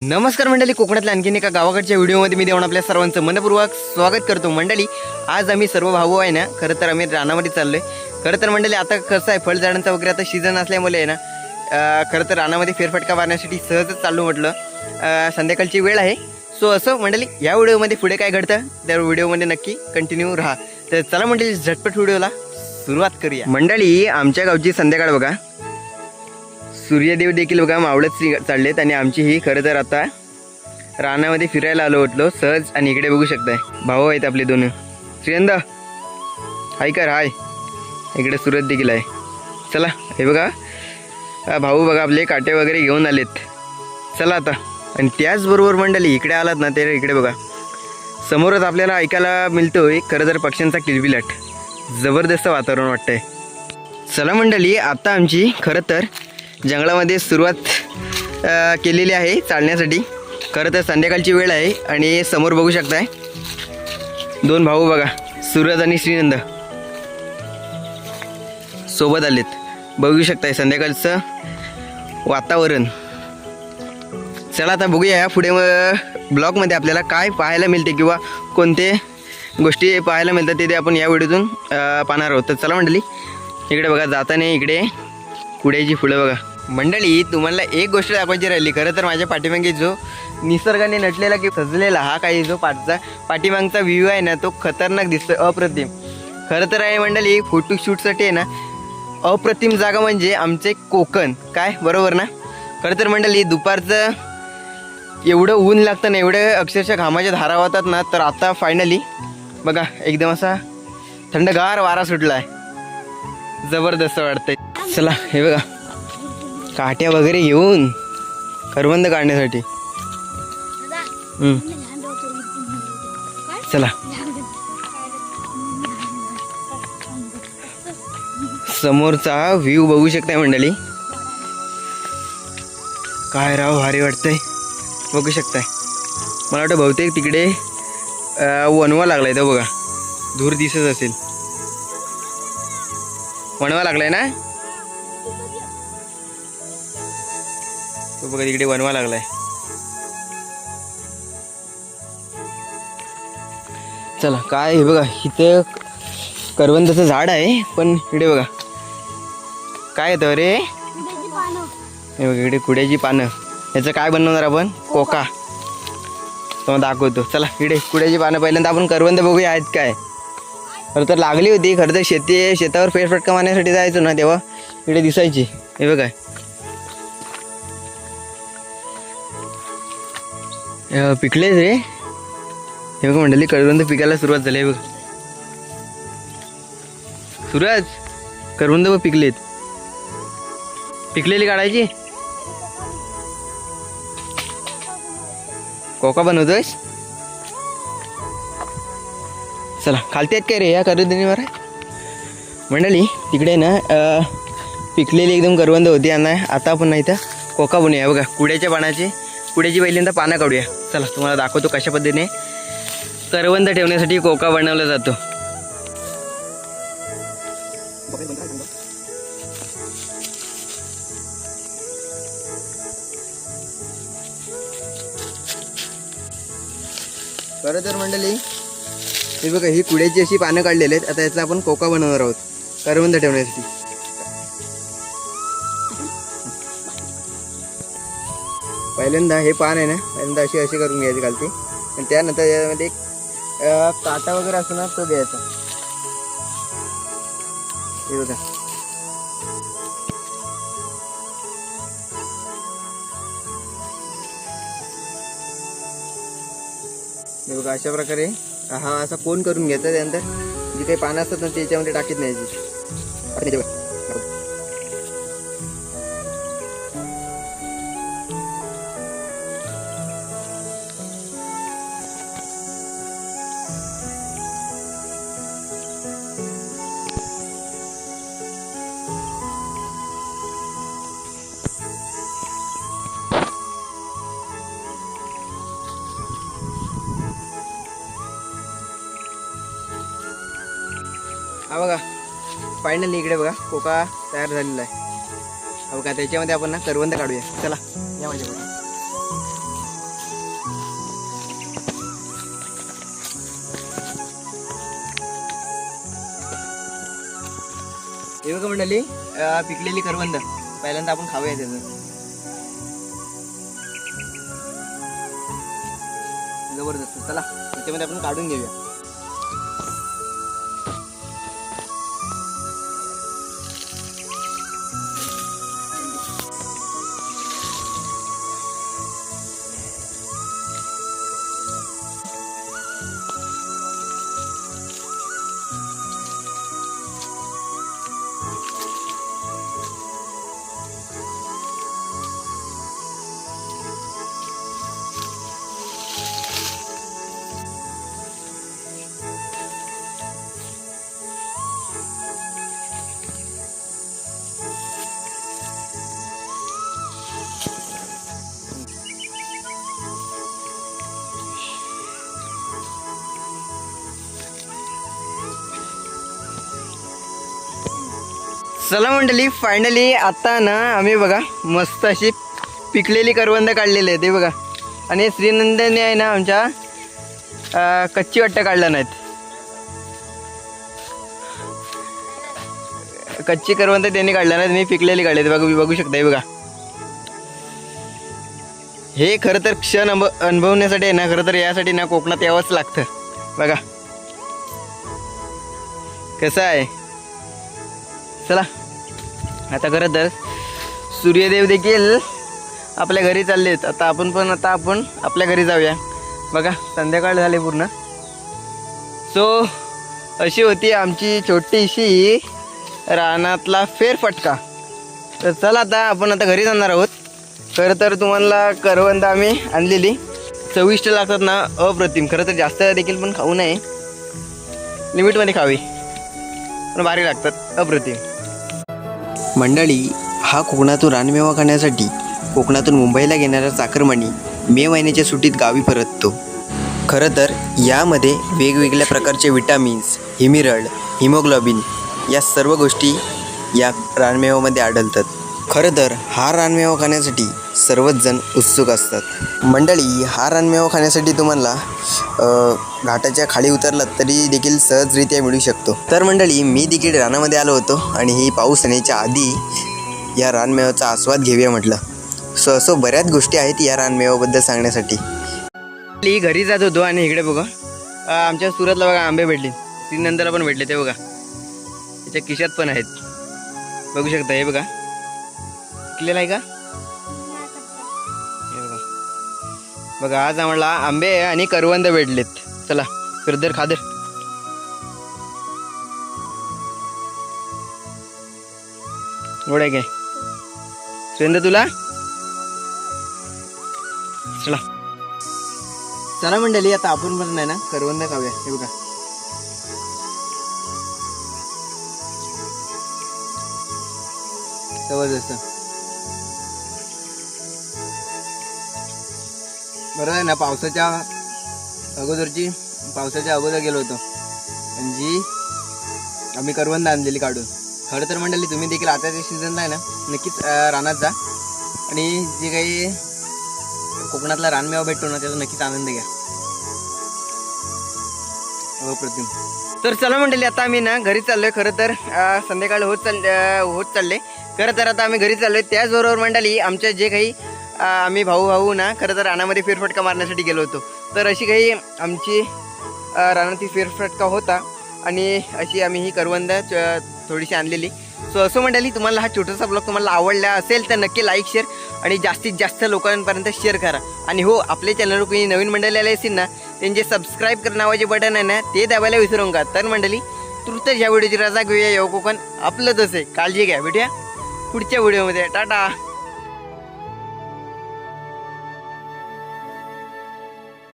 नमस्कार मंडळी, कोकणातल्या आणखीन एका गावाकडच्या व्हिडिओमध्ये मी देऊन आपल्या सर्वांचं मनपूर्वक स्वागत करतो. मंडळी, आज आम्ही सर्व भाऊ आहे ना, खरं तर आम्ही रानामध्ये चाललोय. खरं तर मंडळी, आता कसं आहे, फळझाडांचा वगैरे आता सीझन असल्यामुळे आहे ना, खरं तर रानामध्ये फेरफटका मारण्यासाठी सहजच चाललो म्हटलं. संध्याकाळची वेळ आहे. सो असं मंडळी, या व्हिडिओमध्ये पुढे काय घडतं त्या व्हिडिओमध्ये नक्की कंटिन्यू राहा. तर चला मंडळी, झटपट व्हिडिओला सुरुवात करूया. मंडळी, आमच्या गावची संध्याकाळ बघा, सूर्यदेव देखील बघा मावळत चाललेत आणि आमची ही खरं तर आता रानामध्ये फिरायला आलो होतो सहज. आणि इकडे बघू शकताय, भाऊ आहेत आपले दोन. श्रीयंदा हाय कर, हाय. इकडे सूरज देखील आहे. चला, हे बघा भाऊ बघा आपले काटे वगैरे घेऊन आलेत. चला आता. आणि त्याचबरोबर मंडळी, इकडे आलात ना, ते इकडे बघा समोरच आपल्याला ऐकायला मिळतोय खरं तर पक्ष्यांचा किलबिलाट. जबरदस्त वातावरण वाटतंय. चला मंडळी, आता आमची खरं तर जंगलामध्ये सुरुवात केलेली आहे चालण्यासाठी. खरं तर संध्याकाळची वेळ आहे आणि समोर बघू शकताय दोन भाऊ बघा, सूरज आणि श्रीनंद सोबत आलेत. बघू शकताय संध्याकाळचं वातावरण. चला आता बघूया या पुढे ब्लॉगमध्ये आपल्याला काय पाहायला मिळते किंवा कोणते गोष्टी पाहायला मिळतात ते आपण या व्हिडिओतून पाहणार आहोत. तर चला मंडळी, इकडे बघा जाताना इकडे कुड्याची फुलं बघा. मंडळी, तुम्हाला एक गोष्ट दाखवायची राहिली. खरं तर माझ्या पाठीमागे जो निसर्गाने नटलेला की सजलेला हा काही जो पाठीमागचा व्ह्यू आहे ना, तो खतरनाक दिसतोय, अप्रतिम. खरं तर आहे मंडळी, फोटोशूटसाठी आहे ना अप्रतिम जागा म्हणजे आमचे कोकण. काय बरोबर ना? खरं तर मंडळी, दुपारचं एवढं ऊन लागतं ना, एवढं अक्षरशः घामाच्या धारा वाहतात ना, तर आता फायनली बघा एकदम असा थंडगार वारा सुटला आहे. जबरदस्त वाटतंय. चला, हे बघा काट्या वगैरे घेऊन करवंद काढण्यासाठी. चला, समोरचा व्ह्यू बघू शकताय मंडळी. काय राव, भारी वाटतंय. बघू शकताय, मला वाटतं बहुतेक तिकडे वणवा लागलाय. तो बघा दूर दिसत असेल, वणवा लागलाय ना. तो बघा तिकडे वणवा लागलाय. चला, काय हे बघा, इथं करवंदाचं झाड आहे, पण इकडे बघा काय येतं रे. हे बघा इकडे कुड्याची पानं. याचं काय बनवणार आपण? कोका. तुम्हाला दाखवतो. चला, इकडे कुड्याची पानं. पहिल्यांदा आपण करवंद बघूया आहेत काय. खरं तर लागली होती. खरं तर शेतावर फेरफटका मारण्यासाठी जायचो ना, तेव्हा इकडे दिसायची. हे बघा पिकलेच रे. हे बघा मंडळी, करवंद पिकायला सुरुवात झाली आहे बघ. सूरज, करवंद बघ पिकलेत. पिकलेली काढायची. कोका बनवतोयस? चला, खालती आहेत काय रे या करवंदीवर मंडळी. तिकडे ना पिकलेली एकदम करवंद होती. आणि आता आपण नाही तर कोका बनवूया. बघा कुड्याची पहिल्यांदा पानं काढूया. चला, तुम्हाला दाखवतो कशा पद्धतीने करवंद ठेवण्यासाठी कोका बनवला जातो. खरं तर मंडळी, हे बघा ही कुड्याची अशी पानं काढलेली आहेत. आता याचा आपण कोका बनवणार आहोत करवंद ठेवण्यासाठी. पहिल्यांदा हे पान आहे ना, पहिल्यांदा अशी करून घ्यायची खालती. आणि त्यानंतर यामध्ये एक काटा वगैरे असतो ना, तो द्यायचा. हे बघा, हे बघा अशा प्रकारे हा असा कोन करून घ्यायचा. त्यानंतर जी काही पानं असतात ना, त्याच्यामध्ये टाकीत न्यायची. हा बघा फायनली इकडे बघा कोका तयार झालेला आहे. बघा त्याच्यामध्ये आपण ना करवंद काढूया. चला या माझ्याकडे. हे बघा मंडळी, पिकलेली करवंद पहिल्यांदा आपण खाऊया त्याचं. जबरदस्त. चला त्याच्यामध्ये आपण काढून घेऊया. चला मंडळी, फायनली आता ना आम्ही बघा मस्त अशी पिकलेली करवंद काढलेली आहे ते बघा. आणि श्रीनंदने आहे ना आमच्या कच्ची वाटतं काढल्या नाहीत. कच्ची करवंद त्यांनी काढल्या नाहीत, मी पिकलेली काढले ते बघा. बघू शकता हे बघा. हे खरं तर क्षण अनुभवण्यासाठी आहे ना, खरं तर यासाठी ना कोकणात यावंच लागतं. बघा कसं आहे. चला आता खरं तर सूर्यदेव देखील आपल्या घरी चाललेत. आता आपण आपल्या घरी जाऊया. बघा संध्याकाळ झाली पूर्ण. सो अशी होती आमची छोटीशी रानातला फेरफटका. तर चला आता घरी जाणार आहोत. खरं तर तुम्हाला करवंद आम्ही आणलेली चविष्ट लागतात ना, अप्रतिम. खरं तर जास्त देखील पण खाऊ नये, लिमिटमध्ये खावी, पण भारी लागतात, अप्रतिम. मंडळी, हा कोकणातून रानमेवा खाण्यासाठी कोकणातून मुंबईला घेणारा चाकरमानी मे महिन्याच्या सुट्टीत गावी परततो. खरं तर यामध्ये वेगवेगळ्या प्रकारचे विटामिन्स, हिमिरळ, हिमोग्लोबिन या सर्व गोष्टी या रानमेवामध्ये आढळतात. खरं तर हा रानमेवा खाण्यासाठी सर्वच जण उत्सुक असतात. मंडळी, हा रानमेवा खाण्यासाठी तुम्हाला घाटाच्या खाली उतरलात तरी देखील सहजरित्या मिळू शकतो. तर मंडळी, मी देखील रानामध्ये आलो होतो आणि ही पाऊस येण्याच्या आधी या रानमेवाचा आस्वाद घेऊया म्हटलं. असो बऱ्याच गोष्टी आहेत या रानमेवाबद्दल सांगण्यासाठी. घरी जात होतो आणि इकडे बघा आमच्या सुरतला बघा आंबे भेटले, श्रीनंदला पण भेटले. ते बघा त्याच्या खिशात पण आहेत, बघू शकता. हे बघा पिकलेला आहे का, हे बघा. बघा आज आम्हाला आंबे आणि करवंद भेटलेत. चला फिरदर खादर. गोड आहे काय श्रीनंद तुला? चला मंडळी, आता आपण पण नाही ना करवंद खाऊया. हे बघा जबरदस्त. बरं आहे ना, पावसाच्या अगोदर गेलो होतो आणि जी आम्ही करवंद आणलेली काढून. खरं तर मंडळी, तुम्ही देखील आताच्या सीझनला आहे ना नक्कीच रानात जा आणि जे काही कोकणातला रानमेवा भेटतो ना त्याचा नक्कीच आनंद घ्या. अप्रतिम. तर चला मंडळी, आता आम्ही ना घरी चाललोय. खरं तर संध्याकाळ होत चालले. खरं तर आता आम्ही घरी चाललोय. त्याचबरोबर मंडळी, आमच्या जे काही आम्ही भाऊ ना खरं तर रानामध्ये फेरफटका मारण्यासाठी गेलो होतो. तर अशी काही आमची रानाची फेरफटका होता आणि अशी आम्ही ही करवंद थोडीशी आणलेली. सो असं मंडळी, तुम्हाला हा छोटासा ब्लॉग तुम्हाला आवडला असेल तर नक्की लाईक, शेअर आणि जास्तीत जास्त लोकांपर्यंत शेअर करा. आणि हो, आपल्या चॅनलवर कोणी नवीन मंडळी आले असतील ना, त्यांचे सबस्क्राईब कर नावाचे बटन आहे ना, ते दाबायला विसरू नका. तर मंडळी, तुर्त ह्या व्हिडिओची रजा घेऊया. कोकण आपलंच आहे. काळजी घ्या. भेटूया पुढच्या व्हिडिओमध्ये. टाटा.